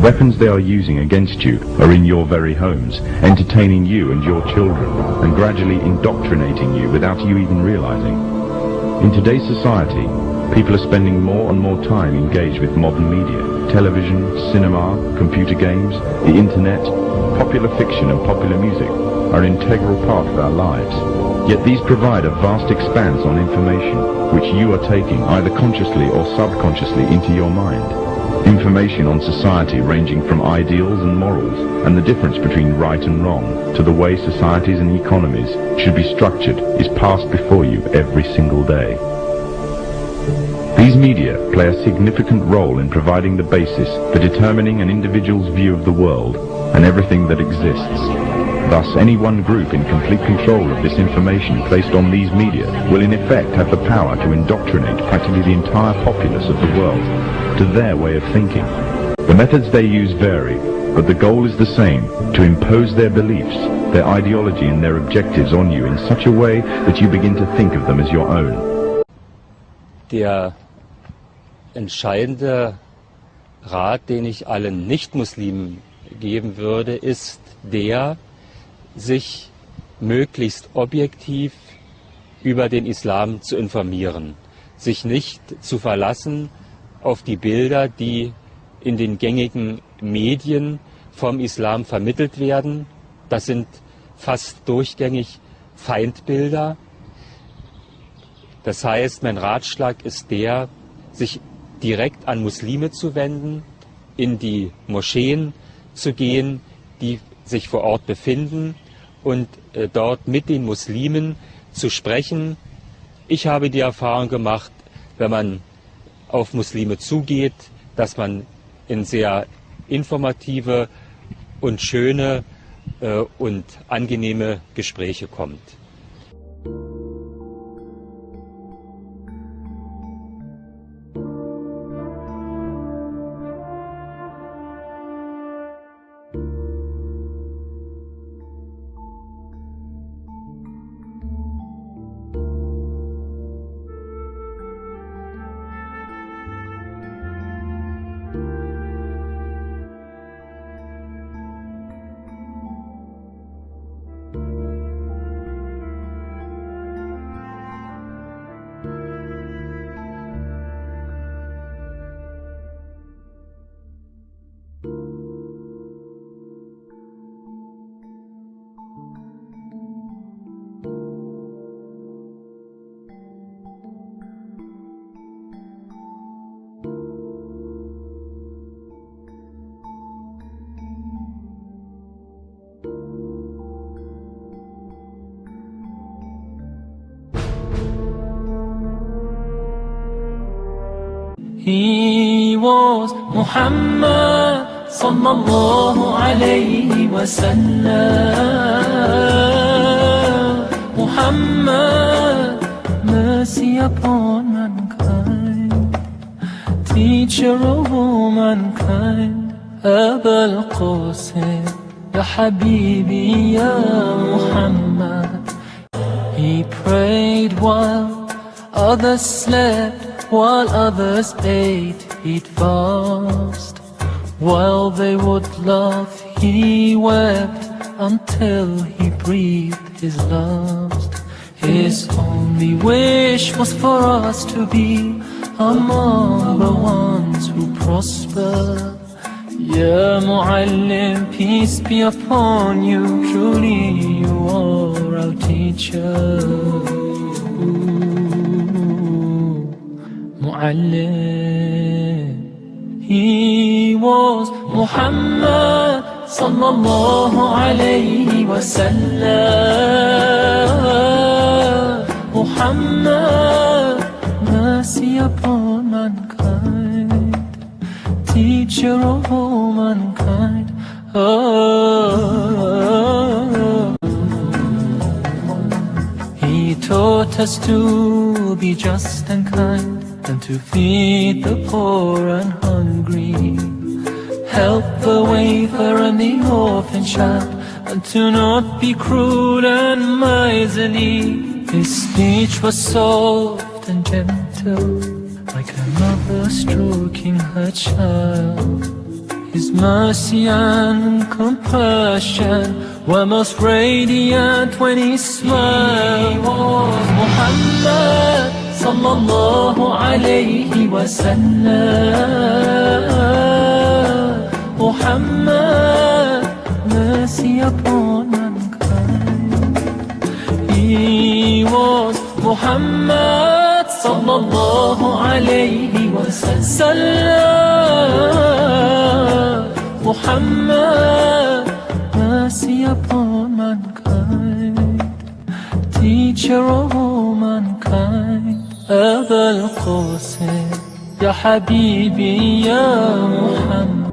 weapons they are using against you are in your very homes, entertaining you and your children, and gradually indoctrinating you without you even realizing. In today's society, people are spending more and more time engaged with modern media. Television, cinema, computer games, the internet, popular fiction and popular music are an integral part of our lives. Yet these provide a vast expanse on information which you are taking either consciously or subconsciously into your mind. Information on society ranging from ideals and morals and the difference between right and wrong to the way societies and economies should be structured is passed before you every single day. These media play a significant role in providing the basis for determining an individual's view of the world and everything that exists. Thus, any one group in complete control of this information placed on these media will in effect have the power to indoctrinate practically the entire populace of the world to their way of thinking. The methods they use vary, but the goal is the same, to impose their beliefs, their ideology and their objectives on you in such a way that you begin to think of them as your own. Der entscheidende Rat, den ich allen Nicht-Muslimen geben würde, ist der, sich möglichst objektiv über den Islam zu informieren, sich nicht zu verlassen auf die Bilder, die in den gängigen Medien vom Islam vermittelt werden. Das sind fast durchgängig Feindbilder. Das heißt, mein Ratschlag ist der, sich direkt an Muslime zu wenden, in die Moscheen zu gehen, die sich vor Ort befinden und dort mit den Muslimen zu sprechen. Ich habe die Erfahrung gemacht, wenn man auf Muslime zugeht, dass man in sehr informative und schöne und angenehme Gespräche kommt. He was Muhammad sallallahu alayhi wa sallam. Muhammad, mercy upon mankind, teacher of all mankind. Aba al-Qasim, ya Habibi, ya Muhammad. He prayed while others slept, while others ate, he'd fast. While they would laugh, he wept until he breathed his last. His only wish was for us to be among the ones who prosper. Ya Muallim, peace be upon you, truly you are our teacher. He was Muhammad sallallahu alayhi wa sallam. Muhammad, mercy upon mankind, teacher of all mankind. He taught us to be just and kind, and to feed the poor and hungry, help the wafer and the orphan child, and to not be cruel and miserly. His speech was soft and gentle, like a mother stroking her child. His mercy and compassion were most radiant when He smiled. He was Muhammad sallallahu alayhi wa sallam. Muhammad, mercy upon mankind. He was Muhammad sallallahu alayhi wa sallam. Muhammad, mercy upon mankind. Teacher of all mankind. أبا القاسم يا حبيبي يا محمد.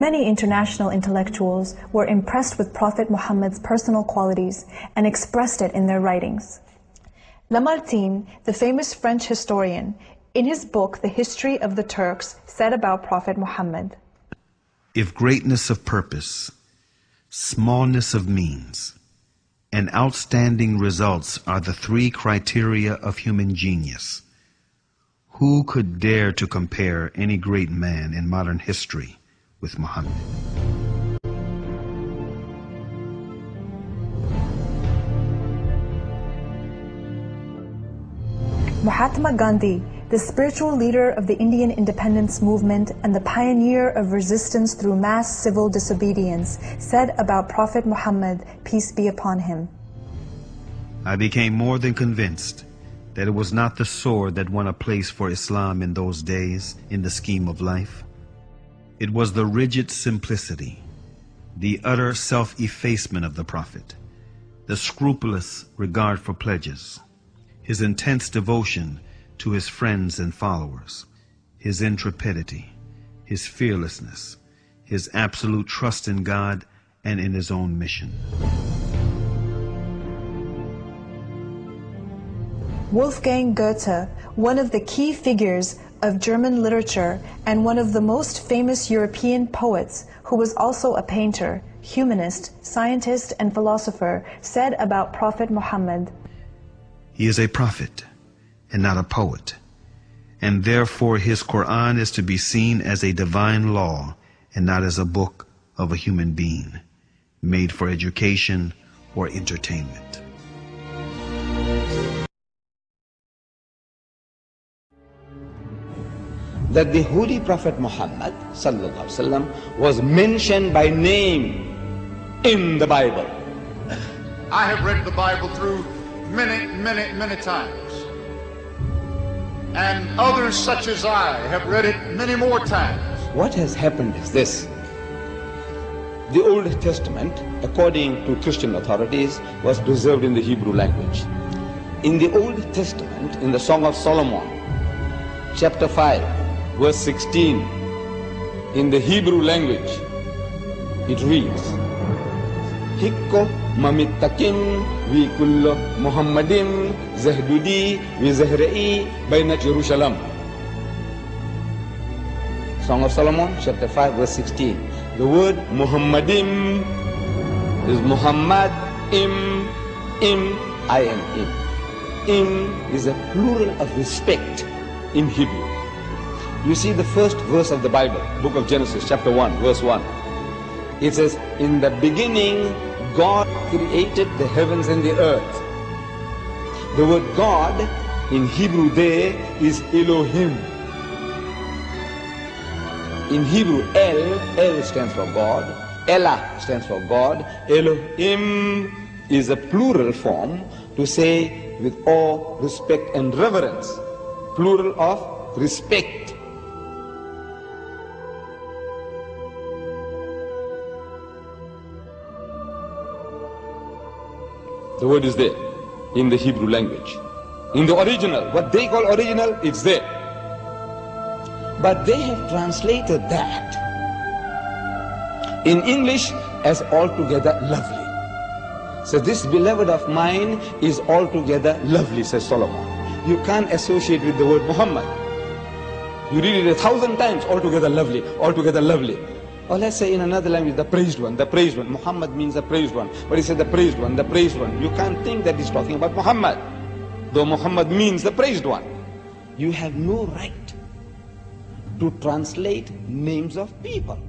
Many international intellectuals were impressed with Prophet Muhammad's personal qualities and expressed it in their writings. Lamartine, the famous French historian, in his book The History of the Turks, said about Prophet Muhammad, "If greatness of purpose, smallness of means, and outstanding results are the three criteria of human genius, who could dare to compare any great man in modern history with Muhammad?" Mahatma Gandhi, the spiritual leader of the Indian independence movement and the pioneer of resistance through mass civil disobedience, said about Prophet Muhammad, peace be upon him, "I became more than convinced that it was not the sword that won a place for Islam in those days in the scheme of life. It was the rigid simplicity, the utter self-effacement of the Prophet, the scrupulous regard for pledges, his intense devotion to his friends and followers, his intrepidity, his fearlessness, his absolute trust in God and in his own mission." Wolfgang Goethe, one of the key figures of German literature and one of the most famous European poets, who was also a painter, humanist, scientist, and philosopher, said about Prophet Muhammad, "He is a prophet and not a poet, and therefore his Quran is to be seen as a divine law and not as a book of a human being, made for education or entertainment." That the Holy Prophet Muhammad sallallahu alaihi wasallam was mentioned by name in the Bible. I have read the Bible through many times, and others such as I have read it many more times. What has happened is this: the Old Testament, according to Christian authorities, was preserved in the Hebrew language. In the Old Testament, in the Song of Solomon, chapter 5, verse 16, in the Hebrew language, it reads, "Hikko mamittakim vi kullo Muhammadin zahdudi vi zahra'i bayna Jerusalem." Song of Solomon, chapter 5, verse 16. The word Muhammadim is Muhammad, im, I am im. Im is a plural of respect in Hebrew. You see the first verse of the Bible, book of Genesis, chapter 1, verse 1. It says, in the beginning, God created the heavens and the earth. The word God in Hebrew there is Elohim. In Hebrew, El stands for God. Elah stands for God. Elohim is a plural form to say with awe, respect and reverence. Plural of respect. The word is there in the Hebrew language. In the original, what they call original, it's there. But they have translated that in English as altogether lovely. So this beloved of mine is altogether lovely, says Solomon. You can't associate with the word Muhammad. You read it 1,000 times, altogether lovely, altogether lovely. Or let's say in another language, the praised one, the praised one. Muhammad means the praised one. But he said the praised one, the praised one. You can't think that he's talking about Muhammad, though Muhammad means the praised one. You have no right to translate names of people.